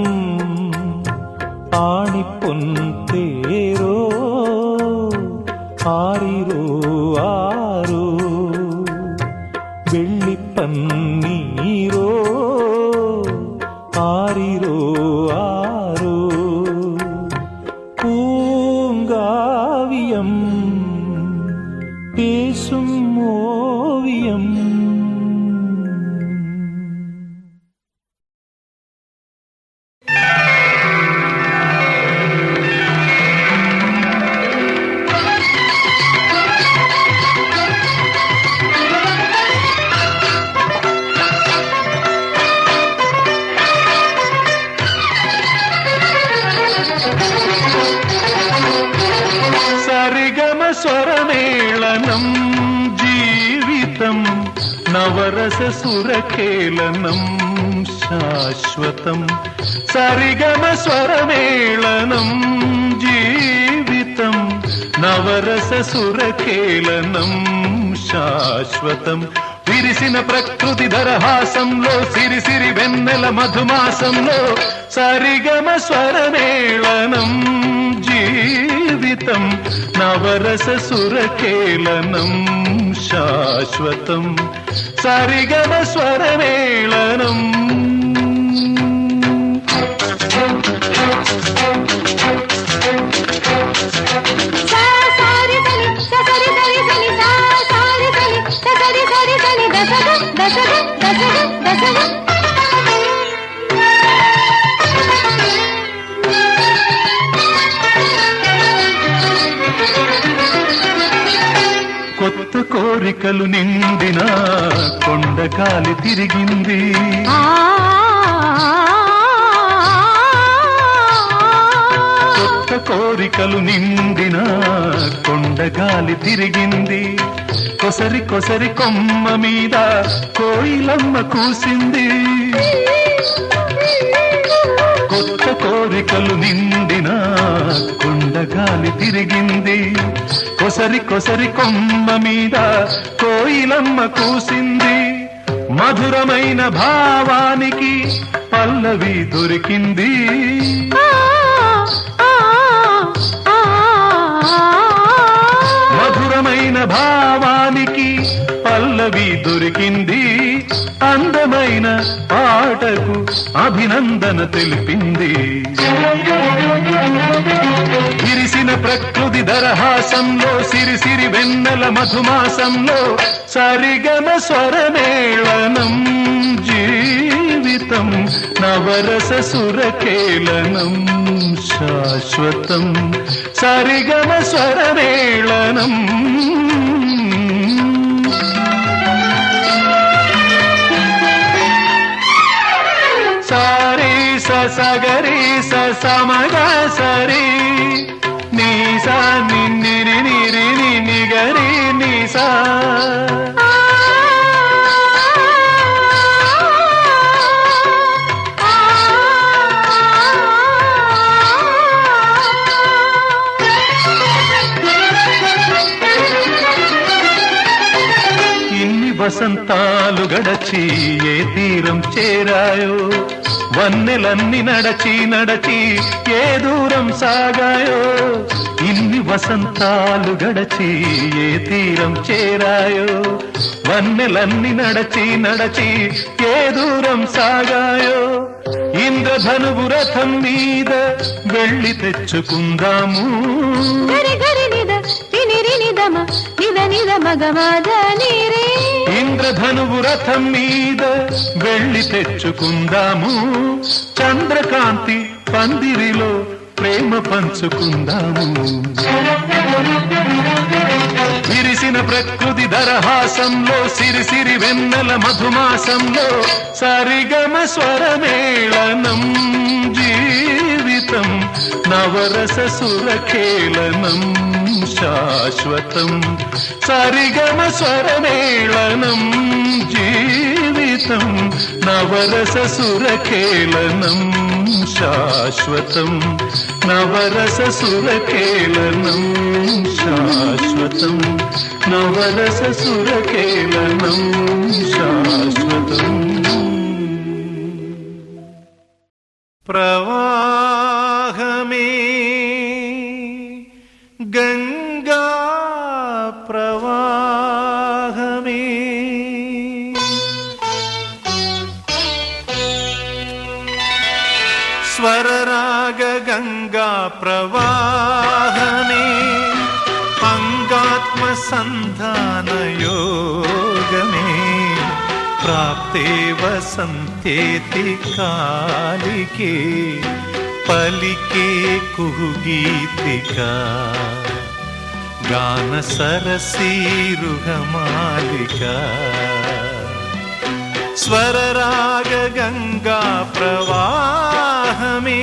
ஆணிப்பொன் தேரோ ஆரிரோ ஆரோ வெள்ளிப்பன்னீரோ ஆரிரோ ஆரோ பூங்காவியம் பேசும் ஓவியம். స్వరమేళనం జీవితం నవరస సురకేళనం శాశ్వతం. సరిగమ స్వరమేళనం జీవితం నవరస సురకేళనం శాశ్వతం. విరిసిన ప్రకృతి దరహాసంలో సిరిసిరి వెన్నెల మధుమాసంలో సరిగమ స్వరమేళనం జీవితం నవరస సురకేళనం శాశ్వతం. సరిగమ స్వరమేళనం. కొత్త కోరికలు నిండిన కొండగాలి తిరిగింది. కొత్త కోరికలు నిండిన కొండగాలి తిరిగింది. కొసరి కొసరి కొమ్మ మీద కోయిలమ్మ కూసింది. కొత్త కోరికలు నిండిన కొండగాలి తిరిగింది. కొసరి కొసరి కొమ్మ మీద కోయిలమ్మ కూసింది. మధురమైన భావానికి పల్లవి దొరికింది. మధురమైన భావానికి పల్లవి దొరికింది. అందమైన పాటకు అభినందన తెలిపింది. విరిసిన ప్రకృతి దరహాసంలో సిరిసిరి వెన్నెల మధుమాసంలో సరిగమ స్వరమేళనం జీవితం నవరస సురకేళనం శాశ్వతం. సరిగమ స్వరమేళనం. సారీ సగరి సమగ సరి నీసా నిన్నిరి నిరి నిగరి నీసా. ఇన్ని వసంతాలు గడచి ఏ తీరం చేరాయో. వన్నెలన్నీ నడచి నడచి ఏ దూరం సాగాయో. ఇన్ని వసంతాలు గడచి ఏ తీరం చేరాయో. వన్నెలన్నీ నడచి నడచి ఏ దూరం సాగాయో. ఇంద్రధనువు రథం మీద వెళ్ళి తెచ్చుకుందాము. ఇంద్రధనువు రథం మీద వెళ్ళి తెచ్చుకుందాము. చంద్రకాంతి పందిరిలో ప్రేమ పంచుకుందాము. విరిసిన ప్రకృతి దరహాసంలో సిరిసిరి వెన్నెల మధుమాసంలో సరిగమ స్వరమేళనం జీవితం నవరస సురకేళనం శాశ్వతం. సరిగమ స్వరమేళనం జీవితం నవరస సురకేళనం శాశ్వతం. నవరస సురకేళనం శాశ్వతం. నవరస సురకేళనం శాశ్వతం. स्वरराग गंगा प्रवाहमे अंगात्मसंधान योगमे प्राप्ते वसन्तेति कालिके पलिके कुहुगीतिका गान सरसीरुहमालिका स्वरराग गंगा प्रवाहमे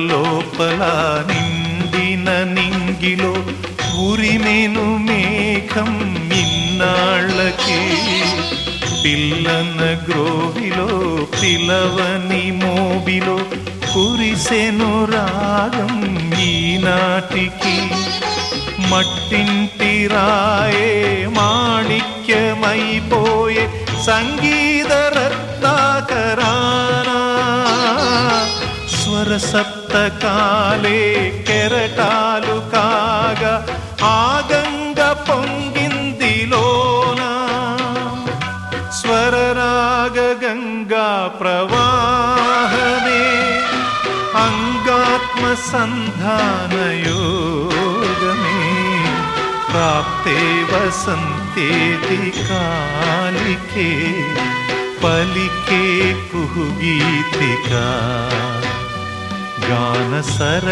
లోపల నిండిన నింగిలో ఉరిమెను మేఘం ఇన్నాళ్ళకి పిల్లన గ్రోవిలో పిలవని మోబిలో కురిసెను రాగం ఈనాటికి మట్టింటి రాయే మాణిక్యమైపోయే సంగీత రత్నాకరానా స్వర సప్తకాలే కెరటాలు కాగా ఆగంగ పొంగిందిలోన స్వరరాగ గంగా ప్రవాహమే అంగాత్మ సంధాన యోగమే ప్రాప్తే వసంతేతి కాలికే పలికే కుహుగీతికా गान सरसीरुहमालिका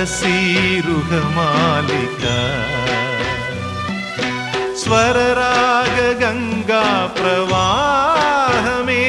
स्वरराग गंगा प्रवाहमे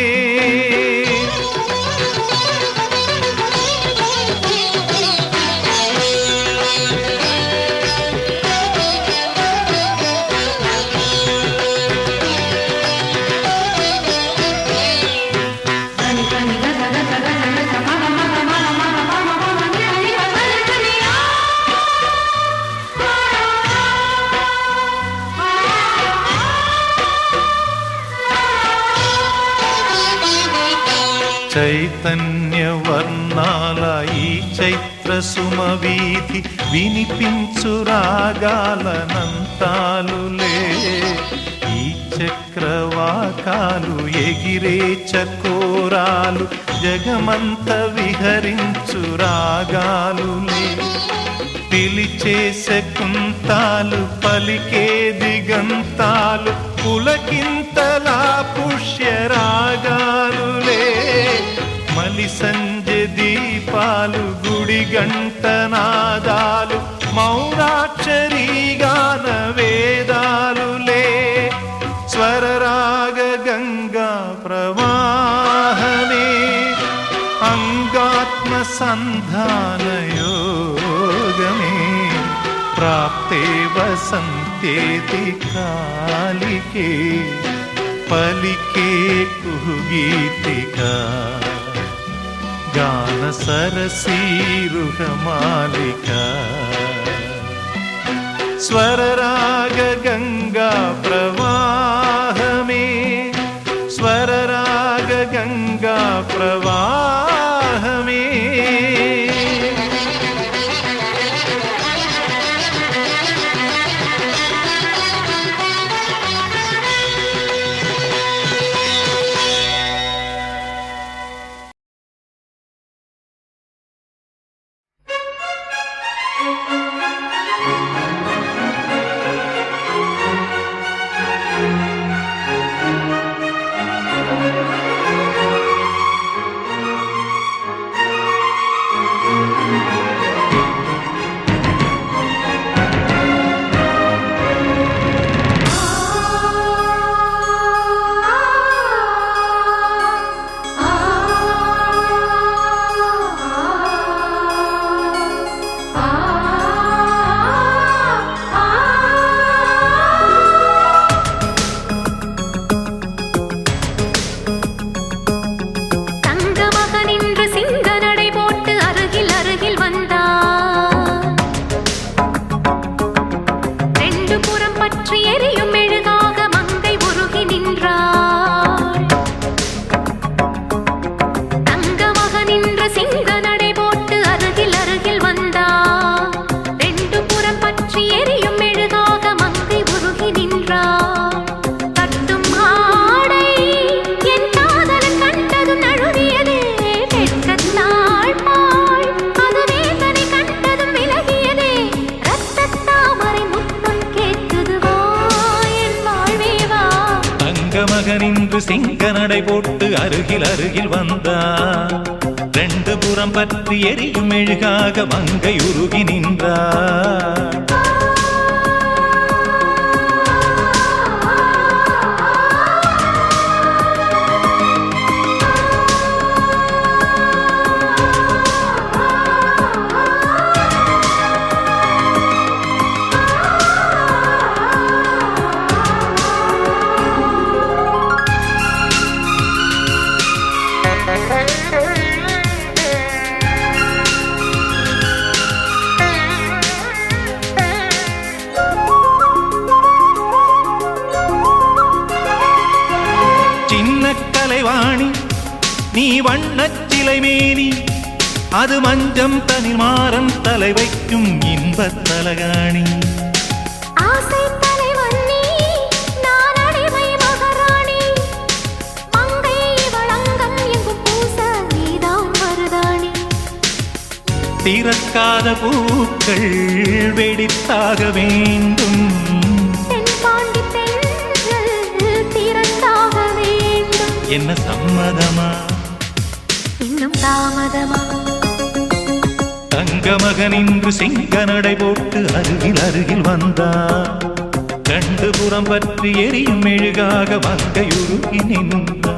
చైతన్య వర్ణాల ఈ చైత్ర సుమవీధి వినిపించు రాగాలనంతాలులే ఈ చక్రవాకాలు ఎగిరే చకోరాలు జగమంత విహరించు రాగాలులే పిలిచే శకుంతాలు పలికే దిగంతాలు పులకింతలా పుష్యరాగాలులే మలి సంజ దీపాలు గుడి గంట నాదాలు మౌనాక్షరీ గాన వేదాలులే స్వరరాగ గంగా ప్రవాహమే అంగాత్మ సంధాన యోగమే ప్రాప్తే వసంతేతి కాలికే పలికే కుహుగీతికా గాన సరసీరుహమాలికా స్వరరాగ గంగా ప్రవాహమే స్వరరాగ గంగా ప్రవాహమే மகனின்று சிங்க நடை போட்டு அருகில் அருகில் வந்தார். ரெண்டு புறம் பற்றி எரியும் மெழுகாக மங்கை உருகி நின்றார். கலைவாணி நீ வண்ணச் சிலை மேனி, அது மஞ்சம் தனில் மாறன் தலை வைக்கும் இன்பத் தலகாணி. ஆசை தலைவன் நீ, நான் அடிமை மகாராணி. மங்கை இவள் அங்கம் எங்கும் பூச நீதான் மருதாணி. திறக்காத பூக்கள் வெடித்தாக வேண்டும், என்ன சம்மதமா இன்னும் தாமதமா? தங்க மகனின்று சிங்க நடை போட்டு அருகில் அருகில் வந்தார். ரெண்டு புறம் பற்றி எரியும் மெழுகாக மங்கையுருகி நின்றார்.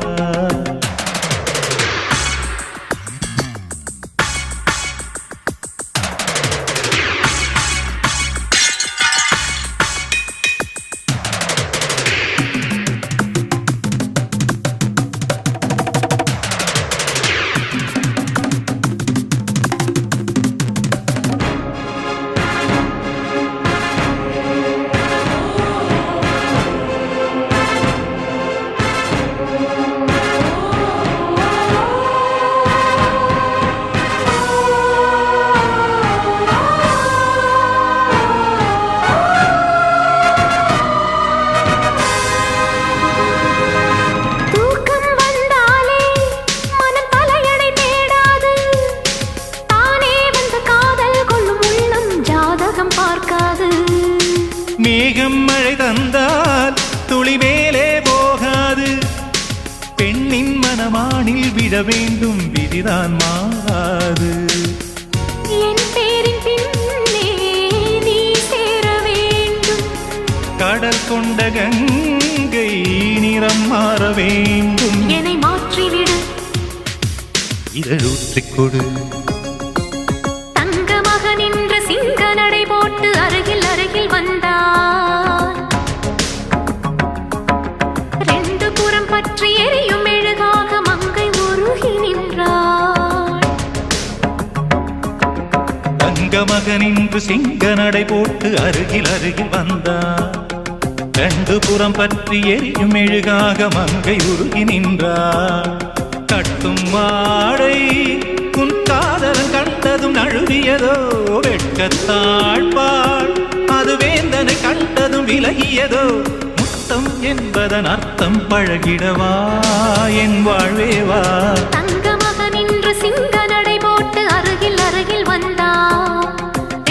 மேகம் மழை தந்தால் துளி மேலே போகாது, பெண்ணின் மனமானில் விட வேண்டும் விதிதான் மாறாது. என் பேரின் பின்னே நீ சேர வேண்டும், கடல் கொண்ட கங்கை நிறம் மாற வேண்டும். என்னை மாற்றிவிடு, இதழூற்றிக் கொடு. தங்க மகனின்று சிங்க நடை போட்டு அருகில் அருகில் வந்தார். ரெண்டு புறம் பற்றி எரியும் மெழுகாக மங்கை உருகி நின்றாள். தங்க மகனின்று சிங்க நடை போட்டு அருகில் அருகில் வந்தார். ரெண்டு புறம் பற்றி எரியும் மெழுகாக மங்கை உருகி நின்றார். கட்டும் மாடை உன் காதலன் கண்டதும் நழுவியதோ, வெட்கத்தாழ்பாள் அது வேந்தனை கண்டதும் விலகியதோ. முத்தம் என்பதன் அர்த்தம் பழகிடவா என் வாழ்வேவா. தங்க மகனின்று சிங்க நடை போட்டு அருகில் அருகில் வந்தார்.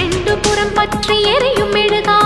ரெண்டு புறம் பற்றி எரியும் மெழுகா